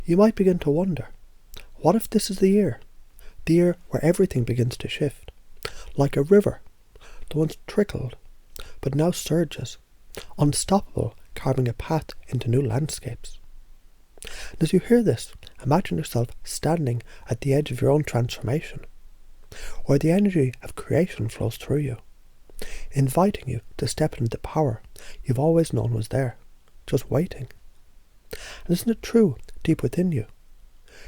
You might begin to wonder, what if this is the year where everything begins to shift, like a river that once trickled, but now surges, unstoppable, carving a path into new landscapes. And as you hear this, imagine yourself standing at the edge of your own transformation, where the energy of creation flows through you, inviting you to step into the power you've always known was there, just waiting. And isn't it true, deep within you?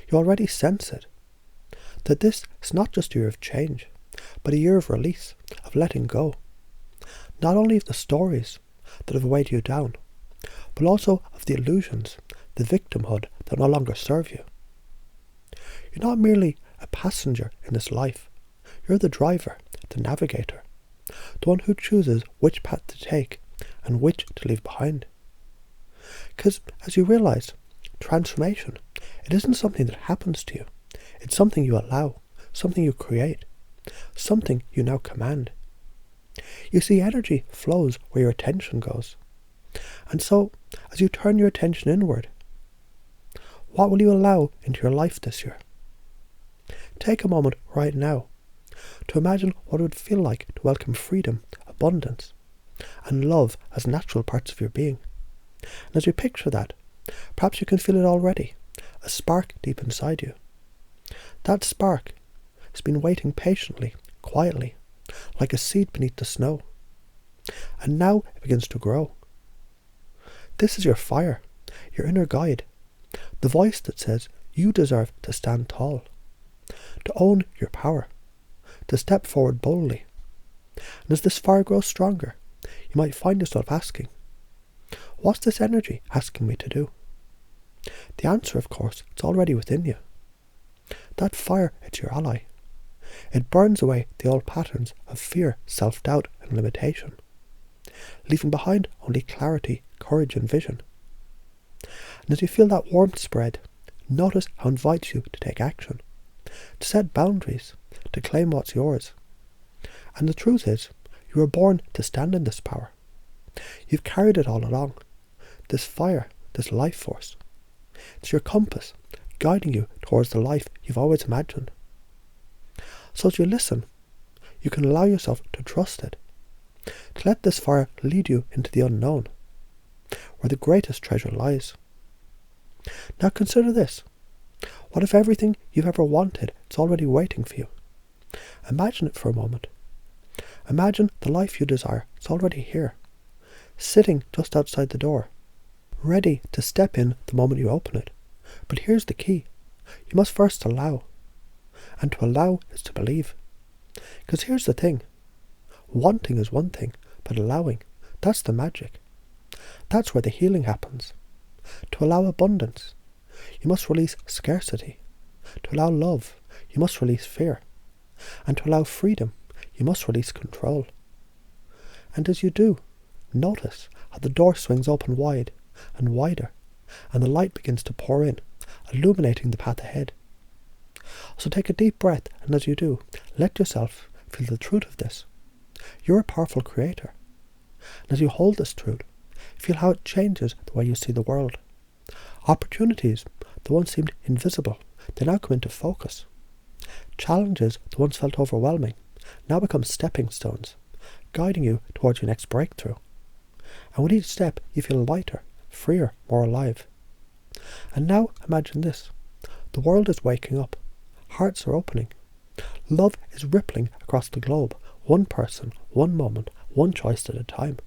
You already sense it, that this is not just a year of change, but a year of release, of letting go. Not only of the stories that have weighed you down, but also of the illusions, the victimhood that no longer serve you. You're not merely a passenger in this life. You're the driver, the navigator, the one who chooses which path to take and which to leave behind. Because as you realize, transformation, it isn't something that happens to you. It's something you allow, something you create, something you now command. You see, energy flows where your attention goes. And so, as you turn your attention inward, what will you allow into your life this year? Take a moment right now to imagine what it would feel like to welcome freedom, abundance, and love as natural parts of your being. And as you picture that, perhaps you can feel it already, a spark deep inside you. That spark has been waiting patiently, quietly, like a seed beneath the snow. And now it begins to grow. This is your fire, your inner guide, the voice that says you deserve to stand tall, to own your power, to step forward boldly. And as this fire grows stronger, you might find yourself asking, what's this energy asking me to do? The answer, of course, it's already within you. That fire, it's your ally. It burns away the old patterns of fear, self-doubt, and limitation, leaving behind only clarity, courage, and vision. And as you feel that warmth spread, notice how it invites you to take action, to set boundaries, to claim what's yours. And the truth is, you were born to stand in this power. You've carried it all along, this fire, this life force. It's your compass, guiding you towards the life you've always imagined. So as you listen, you can allow yourself to trust it, to let this fire lead you into the unknown, where the greatest treasure lies. Now consider this. What if everything you've ever wanted is already waiting for you? Imagine it for a moment. Imagine the life you desire is already here, sitting just outside the door, ready to step in the moment you open it. But here's the key. You must first allow. And to allow is to believe. Because here's the thing. Wanting is one thing, but allowing, that's the magic. That's where the healing happens. To allow abundance, you must release scarcity. To allow love, you must release fear. And to allow freedom, you must release control. And as you do, notice how the door swings open wide and wider, and the light begins to pour in, illuminating the path ahead. So take a deep breath, and as you do, let yourself feel the truth of this. You're a powerful creator. And as you hold this truth, feel how it changes the way you see the world. Opportunities that once seemed invisible, they now come into focus. Challenges that once felt overwhelming now become stepping stones, guiding you towards your next breakthrough. And with each step, you feel lighter, freer, more alive. And now imagine this. The world is waking up. Hearts are opening. Love is rippling across the globe, one person, one moment, one choice at a time.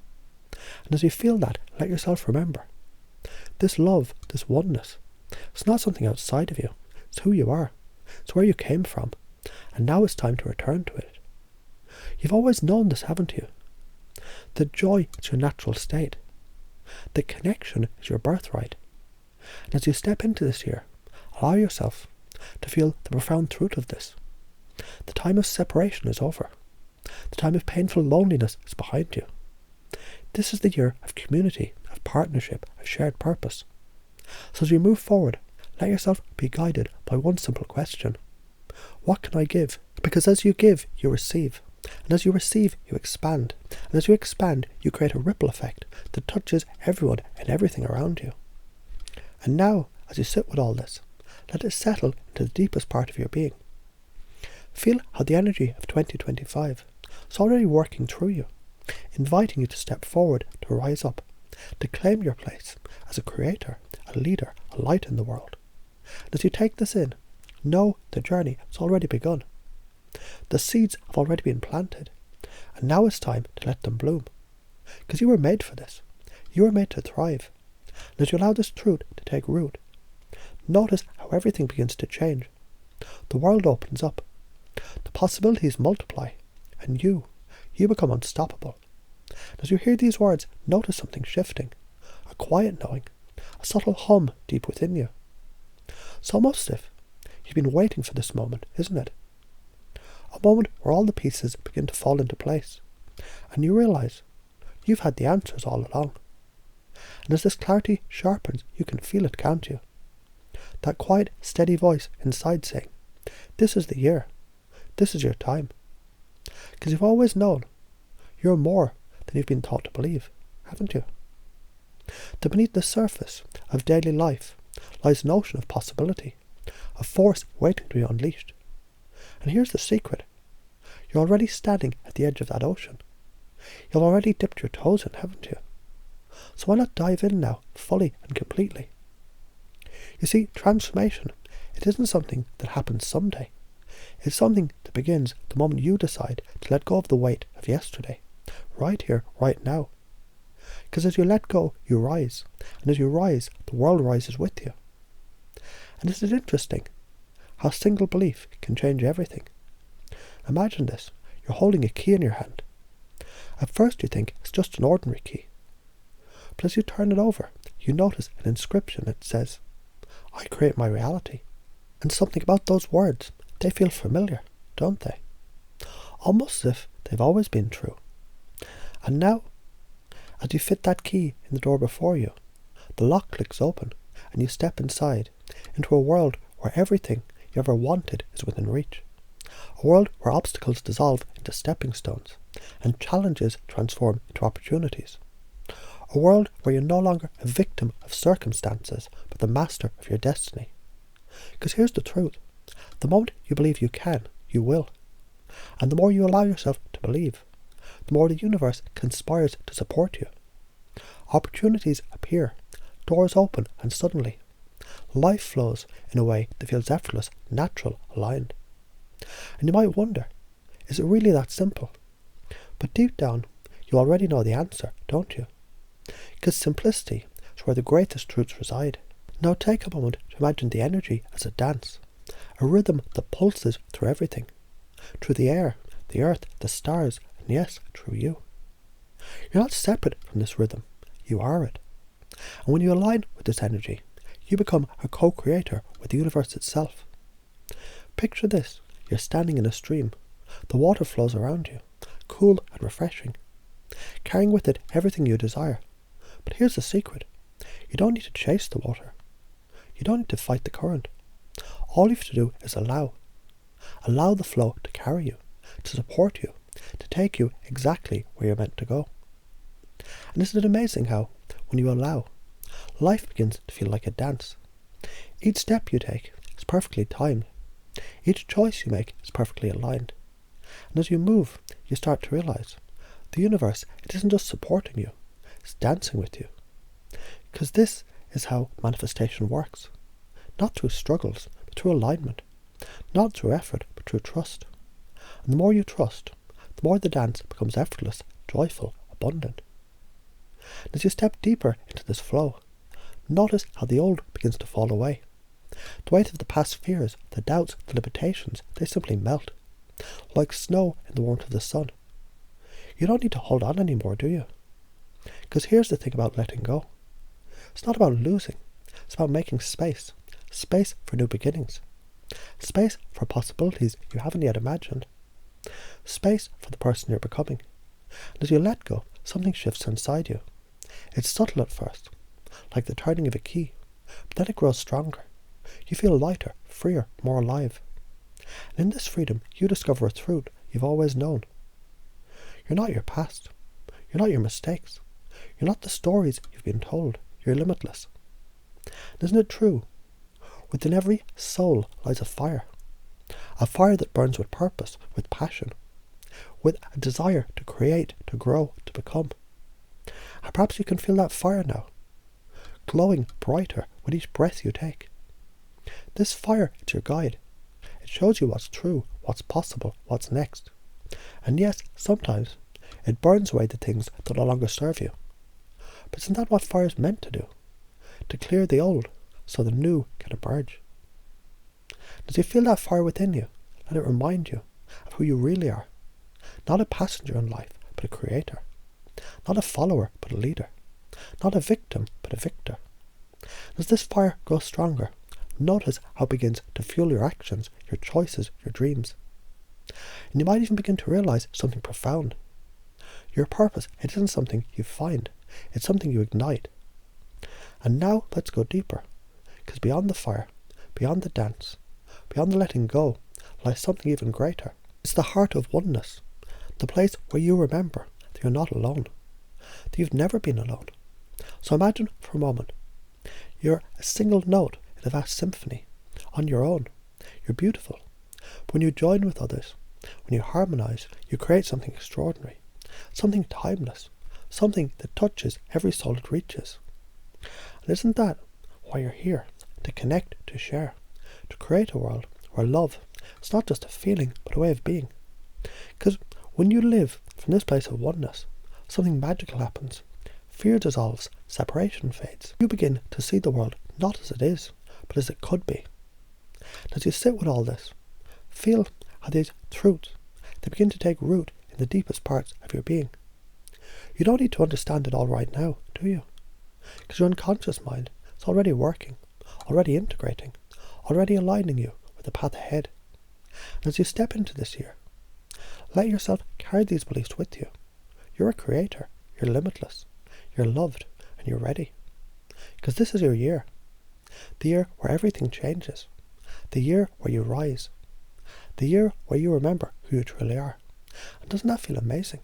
And as you feel that, let yourself remember. This love, this oneness, it's not something outside of you. It's who you are. It's where you came from. And now it's time to return to it. You've always known this, haven't you? The joy is your natural state. The connection is your birthright. And as you step into this year, allow yourself to feel the profound truth of this. The time of separation is over. The time of painful loneliness is behind you. This is the year of community, of partnership, of shared purpose. So as you move forward, let yourself be guided by one simple question. What can I give? Because as you give, you receive. And as you receive, you expand. And as you expand, you create a ripple effect that touches everyone and everything around you. And now, as you sit with all this, let it settle into the deepest part of your being. Feel how the energy of 2025 is already working through you, inviting you to step forward, to rise up, to claim your place as a creator, a leader, a light in the world. And as you take this in, know the journey has already begun. The seeds have already been planted, and now it's time to let them bloom. Because you were made for this. You were made to thrive. And as you allow this truth to take root, notice how everything begins to change. The world opens up. The possibilities multiply, and you become unstoppable. As you hear these words, notice something shifting, a quiet knowing, a subtle hum deep within you. It's almost as if you've been waiting for this moment, isn't it? A moment where all the pieces begin to fall into place, and you realize you've had the answers all along. And as this clarity sharpens, you can feel it, can't you? That quiet, steady voice inside saying, this is the year. This is your time. Because you've always known you're more than you've been taught to believe, haven't you? That beneath the surface of daily life lies an ocean of possibility, a force waiting to be unleashed. And here's the secret. You're already standing at the edge of that ocean. You've already dipped your toes in, haven't you? So why not dive in now, fully and completely? You see, transformation, it isn't something that happens someday. It's something that begins the moment you decide to let go of the weight of yesterday, right here, right now. Because as you let go, you rise, and as you rise, the world rises with you. And isn't it interesting how single belief can change everything? Imagine this, you're holding a key in your hand. At first you think it's just an ordinary key. But as you turn it over, you notice an inscription that says, I create my reality. And something about those words, they feel familiar, don't they? Almost as if they've always been true. And now, as you fit that key in the door before you, the lock clicks open and you step inside into a world where everything you ever wanted is within reach. A world where obstacles dissolve into stepping stones and challenges transform into opportunities. A world where you're no longer a victim of circumstances, but the master of your destiny. Because here's the truth. The moment you believe you can, you will. And the more you allow yourself to believe, the more the universe conspires to support you. Opportunities appear, doors open, and suddenly, life flows in a way that feels effortless, natural, aligned. And you might wonder, is it really that simple? But deep down, you already know the answer, don't you? Because simplicity is where the greatest truths reside. Now take a moment to imagine the energy as a dance, a rhythm that pulses through everything, through the air, the earth, the stars, and yes, through you. You're not separate from this rhythm, you are it. And when you align with this energy, you become a co-creator with the universe itself. Picture this, you're standing in a stream, the water flows around you, cool and refreshing, carrying with it everything you desire. But here's the secret, you don't need to chase the water. You don't need to fight the current. All you have to do is allow. Allow the flow to carry you, to support you, to take you exactly where you're meant to go. And isn't it amazing how, when you allow, life begins to feel like a dance. Each step you take is perfectly timed. Each choice you make is perfectly aligned. And as you move, you start to realize the universe, it isn't just supporting you, it's dancing with you. Because this is how manifestation works. Not through struggles, but through alignment. Not through effort, but through trust. And the more you trust, the more the dance becomes effortless, joyful, abundant. And as you step deeper into this flow, notice how the old begins to fall away. The weight of the past fears, the doubts, the limitations, they simply melt. Like snow in the warmth of the sun. You don't need to hold on anymore, do you? Because here's the thing about letting go. It's not about losing. It's about making space. Space for new beginnings. Space for possibilities you haven't yet imagined. Space for the person you're becoming. And as you let go, something shifts inside you. It's subtle at first, like the turning of a key, but then it grows stronger. You feel lighter, freer, more alive. And in this freedom, you discover a truth you've always known. You're not your past. You're not your mistakes. You're not the stories you've been told. You're limitless. And isn't it true Within every soul lies a fire that burns with purpose, with passion, with a desire to create, to grow, to become. And perhaps you can feel that fire now, glowing brighter with each breath you take. This fire is your guide. It shows you what's true, what's possible, what's next. And yes, sometimes it burns away the things that no longer serve you. But isn't that what fire is meant to do? To clear the old so the new can emerge. As you feel that fire within you, let it remind you of who you really are. Not a passenger in life, but a creator. Not a follower, but a leader. Not a victim, but a victor. As this fire grows stronger, notice how it begins to fuel your actions, your choices, your dreams. And you might even begin to realize something profound. Your purpose, it isn't something you find, it's something you ignite. And now let's go deeper, because beyond the fire, beyond the dance, beyond the letting go, lies something even greater. It's the heart of oneness, the place where you remember that you're not alone, that you've never been alone. So imagine for a moment, you're a single note in a vast symphony, on your own. You're beautiful. But when you join with others, when you harmonize, you create something extraordinary, something timeless, something that touches every soul it reaches. And isn't that why you're here? To connect, to share, to create a world where love is not just a feeling, but a way of being. Because when you live from this place of oneness, something magical happens. Fear dissolves, separation fades. You begin to see the world not as it is, but as it could be. And as you sit with all this, feel how these truths, they begin to take root in the deepest parts of your being. You don't need to understand it all right now, do you? Because your unconscious mind is already working, already integrating, already aligning you with the path ahead. And as you step into this year, let yourself carry these beliefs with you. You're a creator, you're limitless, you're loved, and you're ready. Because this is your year. The year where everything changes. The year where you rise. The year where you remember who you truly are. And doesn't that feel amazing?